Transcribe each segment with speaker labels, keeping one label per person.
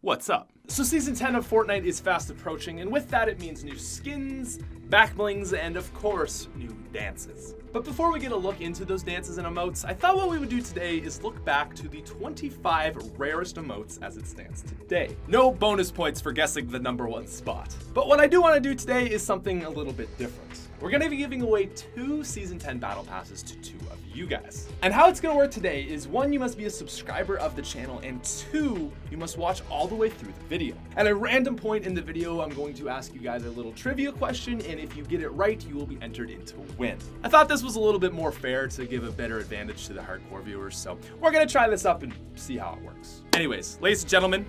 Speaker 1: What's up? So Season 10 of Fortnite is fast approaching, and with that it means new skins, backblings, and of course, new dances. But before we get a look into those dances and emotes, I thought what we would do today is look back to the 25 rarest emotes as it stands today. No bonus points for guessing the #1 spot. But what I do want to do today is something a little bit different. We're going to be giving away 2 Season 10 Battle Passes to 2 of you guys. And how it's going to work today is 1, you must be a subscriber of the channel, and 2, you must watch all the way through the video. At a random point in the video, I'm going to ask you guys a little trivia question, and if you get it right, you will be entered in to win. I thought this was a little bit more fair to give a better advantage to the hardcore viewers, so we're going to try this up and see how it works. Anyways, ladies and gentlemen,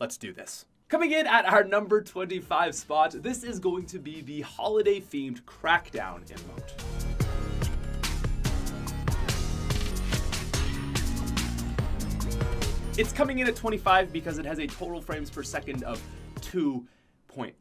Speaker 1: let's do this. Coming in at our number 25 spot, this is going to be the holiday-themed Crackdown emote. It's coming in at 25 because it has a total frames per second of 2.5.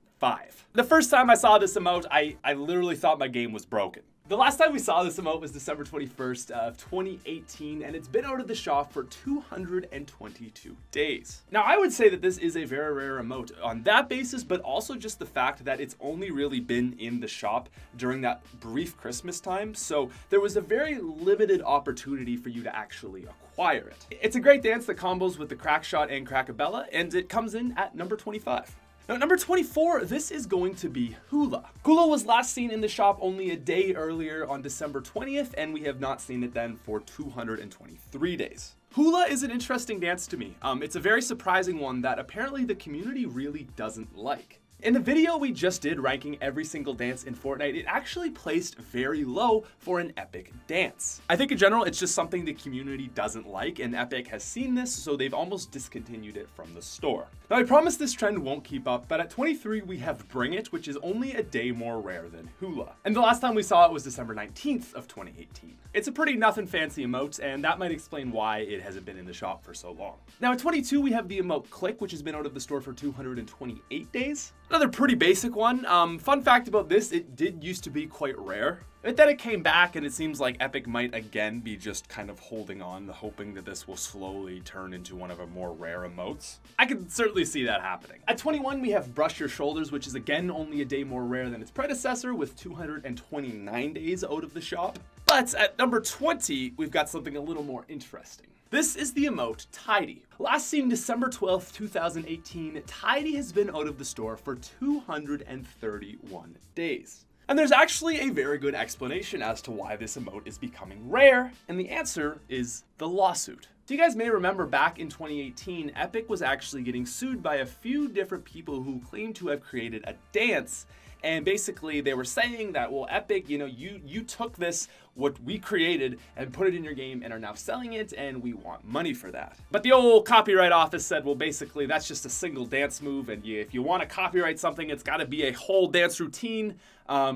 Speaker 1: The first time I saw this emote, I literally thought my game was broken. The last time we saw this emote was December 21st of 2018, and it's been out of the shop for 222 days. Now, I would say that this is a very rare emote on that basis, but also just the fact that it's only really been in the shop during that brief Christmas time, so there was a very limited opportunity for you to actually acquire it. It's a great dance that combos with the Crackshot and Crackabella, and it comes in at number 25. Now, number 24, this is going to be Hula. Hula was last seen in the shop only a day earlier on December 20th, and we have not seen it then for 223 days. Hula is an interesting dance to me. It's a very surprising one that apparently the community really doesn't like. In the video we just did ranking every single dance in Fortnite, it actually placed very low for an epic dance. I think in general it's just something the community doesn't like, and Epic has seen this, so they've almost discontinued it from the store. Now, I promise this trend won't keep up, but at 23 we have Bring It, which is only a day more rare than Hula. And the last time we saw it was December 19th of 2018. It's a pretty nothing fancy emote, and that might explain why it hasn't been in the shop for so long. Now at 22 we have the emote Click, which has been out of the store for 228 days. Another pretty basic one. Fun fact about this, it did used to be quite rare. But then it came back, and it seems like Epic might again be just kind of holding on, hoping that this will slowly turn into one of our more rare emotes. I can certainly see that happening. At 21, we have Brush Your Shoulders, which is again only a day more rare than its predecessor, with 229 days out of the shop. But at number 20, we've got something a little more interesting. This is the emote Tidy. Last seen December 12th, 2018, Tidy has been out of the store for 231 days. And there's actually a very good explanation as to why this emote is becoming rare, and the answer is the lawsuit. So you guys may remember back in 2018, Epic was actually getting sued by a few different people who claimed to have created a dance. And basically they were saying that, well, Epic, you took this, what we created, and put it in your game and are now selling it, and we want money for that. But the old copyright office said, well, basically that's just a single dance move, and if you want to copyright something, it's got to be a whole dance routine,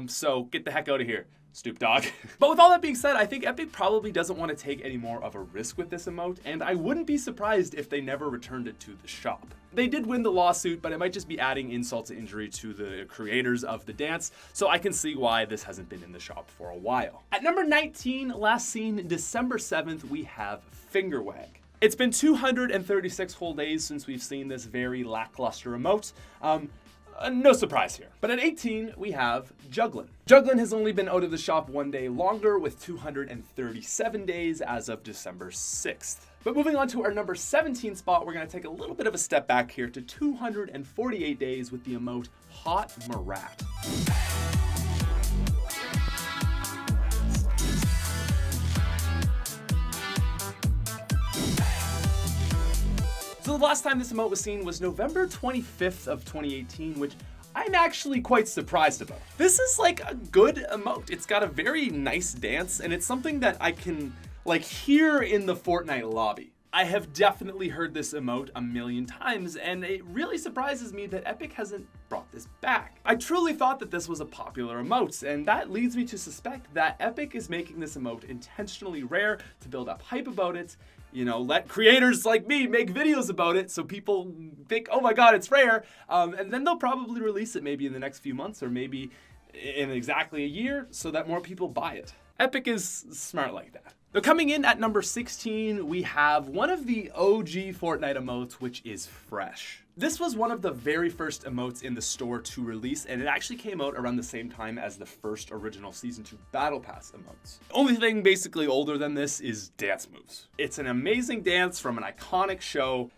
Speaker 1: so get the heck out of here, Snoop Dogg. But with all that being said, I think Epic probably doesn't want to take any more of a risk with this emote, and I wouldn't be surprised if they never returned it to the shop. They did win the lawsuit, but it might just be adding insult to injury to the creators of the dance, so I can see why this hasn't been in the shop for a while. At number 19, last seen December 7th, we have Finger Wag. It's been 236 whole days since we've seen this very lackluster emote. No surprise here. But at 18, we have Juggling. Juggling has only been out of the shop one day longer, with 237 days as of December 6th. But moving on to our number 17 spot, we're going to take a little bit of a step back here to 248 days with the emote Hot Marat. So the last time this emote was seen was November 25th of 2018, which I'm actually quite surprised about. This is like a good emote. It's got a very nice dance, and it's something that I can hear in the Fortnite lobby. I have definitely heard this emote a million times, and it really surprises me that Epic hasn't brought this back. I truly thought that this was a popular emote, and that leads me to suspect that Epic is making this emote intentionally rare to build up hype about it, let creators like me make videos about it so people think, oh my god, it's rare, and then they'll probably release it maybe in the next few months or maybe in exactly a year so that more people buy it. Epic is smart like that. Now coming in at number 16, we have one of the OG Fortnite emotes, which is Fresh. This was one of the very first emotes in the store to release, and it actually came out around the same time as the first original Season 2 Battle Pass emotes. The only thing basically older than this is dance moves. It's an amazing dance from an iconic show,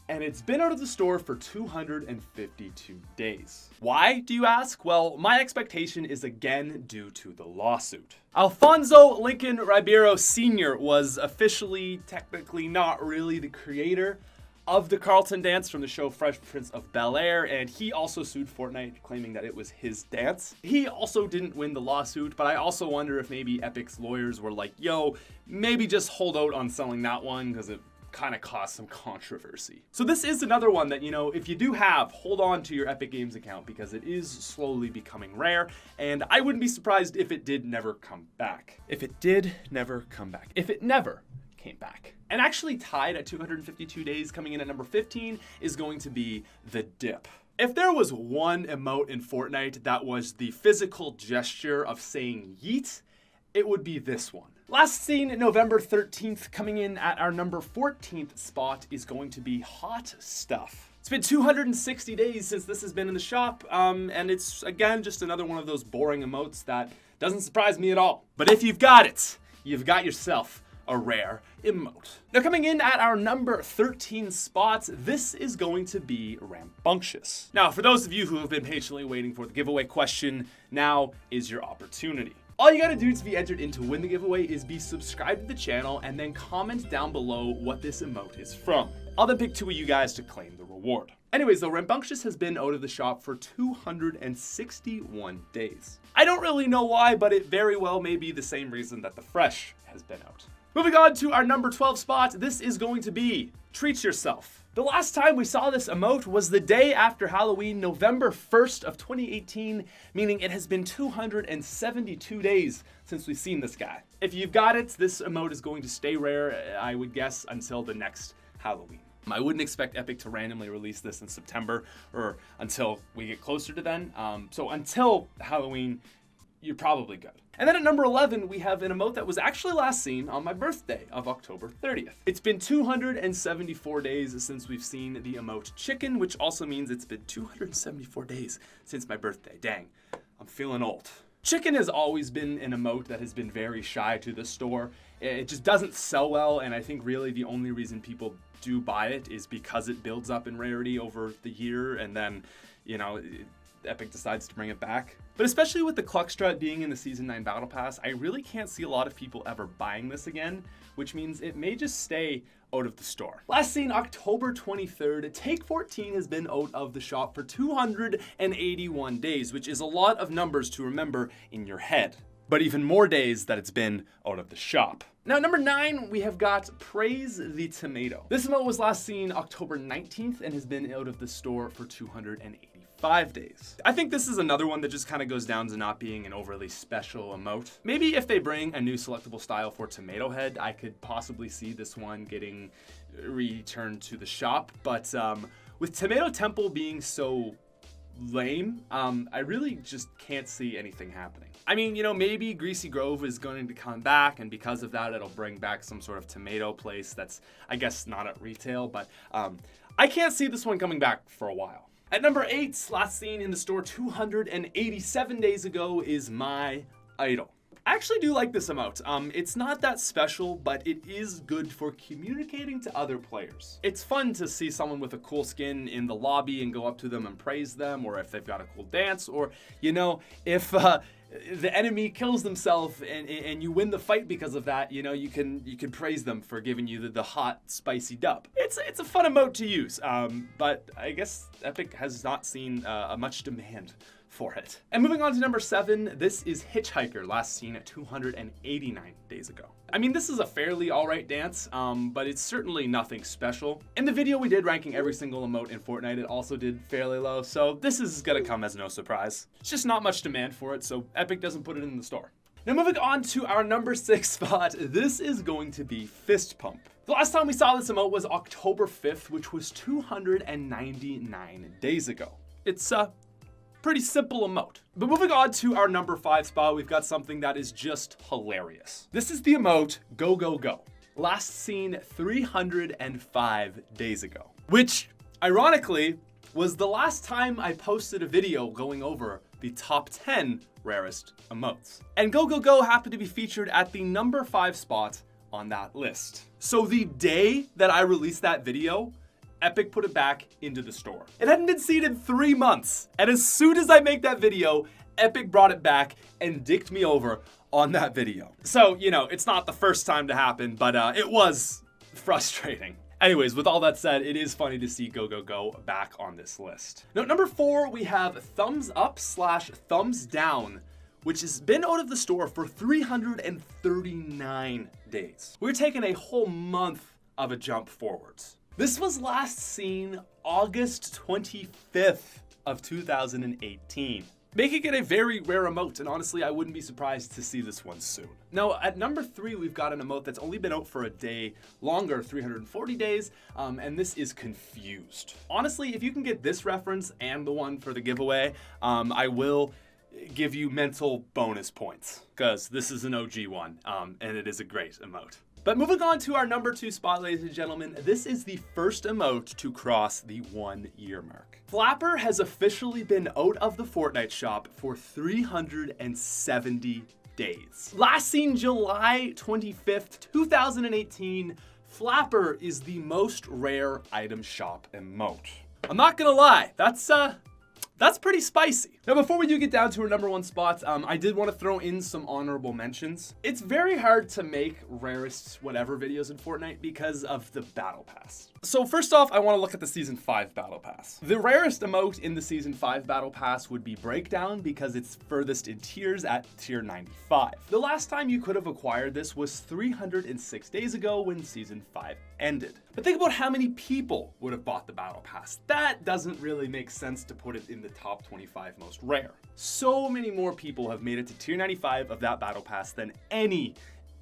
Speaker 1: and it's been out of the store for 252 days. Why, do you ask? Well, my expectation is again due to the lawsuit. Alfonso Lincoln Ribeiro Sr. was officially, technically not really the creator of the Carlton dance from the show Fresh Prince of Bel-Air, and he also sued Fortnite, claiming that it was his dance. He also didn't win the lawsuit, but I also wonder if maybe Epic's lawyers were like, yo, maybe just hold out on selling that one because it kind of caused some controversy. So this is another one that, you know, if you do have, hold on to your Epic Games account because it is slowly becoming rare, and I wouldn't be surprised if it did never come back. If it did never come back. If it never came back. And actually tied at 252 days, coming in at number 15, is going to be the dip. If there was one emote in Fortnite that was the physical gesture of saying yeet, it would be this one. Last seen November 13th, coming in at our number 14th spot, is going to be Hot Stuff. It's been 260 days since this has been in the shop, and it's, again, just another one of those boring emotes that doesn't surprise me at all. But if you've got it, you've got yourself a rare emote. Now coming in at our number 13 spots, this is going to be Rambunctious. Now for those of you who have been patiently waiting for the giveaway question, now is your opportunity. All you gotta do to be entered in to win the giveaway is be subscribed to the channel and then comment down below what this emote is from. I'll then pick 2 of you guys to claim the reward. Anyways, though, Rambunctious has been out of the shop for 261 days. I don't really know why, but it very well may be the same reason that the Fresh has been out. Moving on to our number 12 spot, this is going to be Treat Yourself. The last time we saw this emote was the day after Halloween, November 1st of 2018, meaning it has been 272 days since we've seen this guy. If you've got it, this emote is going to stay rare, I would guess, until the next Halloween. I wouldn't expect Epic to randomly release this in September or until we get closer to then. So until Halloween, you're probably good. And then at number 11, we have an emote that was actually last seen on my birthday of October 30th. It's been 274 days since we've seen the emote Chicken, which also means it's been 274 days since my birthday. Dang, I'm feeling old. Chicken has always been an emote that has been very shy to the store. It just doesn't sell well, and I think really the only reason people do buy it is because it builds up in rarity over the year, and then, you know, Epic decides to bring it back. But especially with the Cluckstrut being in the Season 9 Battle Pass, I really can't see a lot of people ever buying this again, which means it may just stay out of the store. Last seen October 23rd, Take 14 has been out of the shop for 281 days, which is a lot of numbers to remember in your head. But even more days that it's been out of the shop. Now, number 9, we have got Praise the Tomato. This emote was last seen October 19th and has been out of the store for 285 days. I think this is another one that just kind of goes down to not being an overly special emote. Maybe if they bring a new selectable style for Tomato Head, I could possibly see this one getting returned to the shop. But with Tomato Temple being so lame, I really just can't see anything happening. I mean, you know, maybe Greasy Grove is going to come back, and because of that, it'll bring back some sort of tomato place that's, I guess, not at retail, but I can't see this one coming back for a while. At number 8, last seen in the store 287 days ago, is My Idol. I actually do like this emote. It's not that special, but it is good for communicating to other players. It's fun to see someone with a cool skin in the lobby and go up to them and praise them, or if they've got a cool dance, or, you know, if the enemy kills themselves and you win the fight because of that, you know, you can praise them for giving you the hot, spicy dub. It's a fun emote to use, but I guess Epic has not seen much demand for it. And moving on to number 7, this is Hitchhiker, last seen at 289 days ago. I mean, this is a fairly alright dance, but it's certainly nothing special. In the video we did ranking every single emote in Fortnite, it also did fairly low, so this is gonna come as no surprise. It's just not much demand for it, so Epic doesn't put it in the store. Now moving on to our number 6 spot, this is going to be Fist Pump. The last time we saw this emote was October 5th, which was 299 days ago. It's Pretty simple emote. But moving on to our number 5 spot, we've got something that is just hilarious. This is the emote Go Go Go. Last seen 305 days ago. Which, ironically, was the last time I posted a video going over the top 10 rarest emotes. And Go Go Go happened to be featured at the number 5 spot on that list. So the day that I released that video, Epic put it back into the store. It hadn't been seen in 3 months. And as soon as I make that video, Epic brought it back and dicked me over on that video. So, you know, it's not the first time to happen, but it was frustrating. Anyways, with all that said, it is funny to see Go Go Go back on this list. Now, number 4, we have thumbs up / thumbs down, which has been out of the store for 339 days. We're taking a whole month of a jump forwards. This was last seen August 25th of 2018. Making it a very rare emote, and honestly, I wouldn't be surprised to see this one soon. Now, at number 3, we've got an emote that's only been out for a day longer, 340 days, and this is Confused. Honestly, if you can get this reference and the one for the giveaway, I will give you mental bonus points, because this is an OG one, and it is a great emote. But moving on to our number 2 spot, ladies and gentlemen, this is the first emote to cross the 1-year mark. Flapper has officially been out of the Fortnite shop for 370 days. Last seen July 25th, 2018, Flapper is the most rare item shop emote. I'm not gonna lie, that's pretty spicy. Now, before we do get down to our number 1 spots, I did want to throw in some honorable mentions. It's very hard to make rarest whatever videos in Fortnite because of the Battle Pass. So first off, I want to look at the Season 5 Battle Pass. The rarest emote in the Season 5 Battle Pass would be Breakdown because it's furthest in tiers at tier 95. The last time you could have acquired this was 306 days ago when Season 5 ended. But think about how many people would have bought the Battle Pass. That doesn't really make sense to put it in the top 25 most rare. So many more people have made it to tier 95 of that Battle Pass than any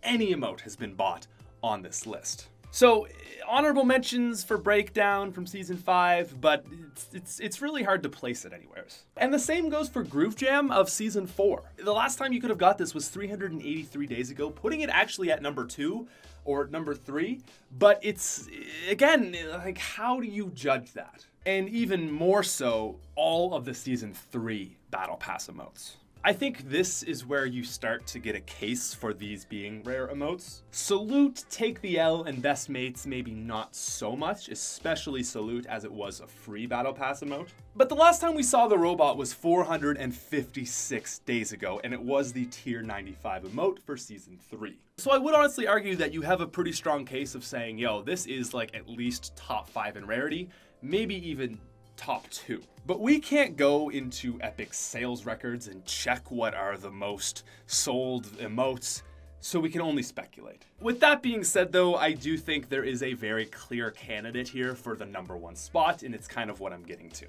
Speaker 1: emote has been bought on this list. So honorable mentions for Breakdown from Season 5, but it's really hard to place it anywhere. And the same goes for Groove Jam of Season 4. The last time you could have got this was 383 days ago, putting it actually at number 2 or number 3, but it's, again, like, how do you judge that? And even more so, all of the Season 3 Battle Pass emotes. I think this is where you start to get a case for these being rare emotes. Salute, Take the L, and Best Mates maybe not so much, especially Salute as it was a free Battle Pass emote. But the last time we saw the robot was 456 days ago, and it was the tier 95 emote for Season 3. So I would honestly argue that you have a pretty strong case of saying, yo, this is like at least top 5 in rarity, maybe even top 2. But we can't go into Epic's sales records and check what are the most sold emotes, so we can only speculate. With that being said though, I do think there is a very clear candidate here for the number 1 spot, and it's kind of what I'm getting to.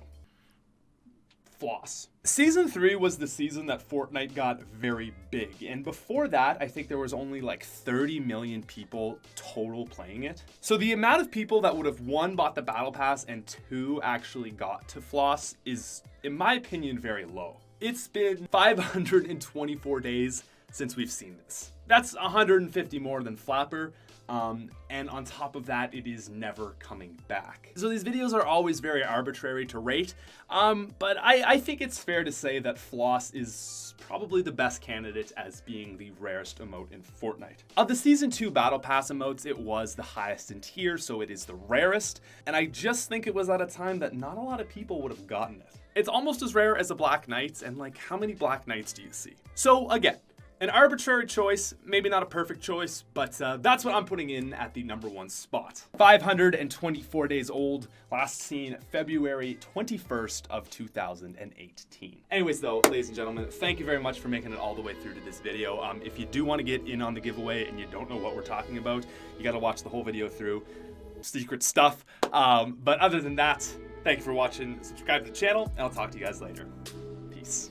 Speaker 1: Floss. Season 3 was the season that Fortnite got very big, and before that, I think there was only like 30 million people total playing it. So the amount of people that would have 1, bought the Battle Pass, and 2, actually got to Floss is, in my opinion, very low. It's been 524 days since we've seen this. That's 150 more than Flapper. And on top of that, it is never coming back. So these videos are always very arbitrary to rate, but I think it's fair to say that Floss is probably the best candidate as being the rarest emote in Fortnite. Of the Season 2 Battle Pass emotes, it was the highest in tier, so it is the rarest, and I just think it was at a time that not a lot of people would have gotten it. It's almost as rare as a Black Knights, and like, how many Black Knights do you see? So again, an arbitrary choice, maybe not a perfect choice, but that's what I'm putting in at the number 1 spot. 524 days old, last seen February 21st of 2018. Anyways though, ladies and gentlemen, thank you very much for making it all the way through to this video. If you do want to get in on the giveaway and you don't know what we're talking about, you gotta watch the whole video through. Secret stuff. But other than that, thank you for watching, subscribe to the channel, and I'll talk to you guys later. Peace.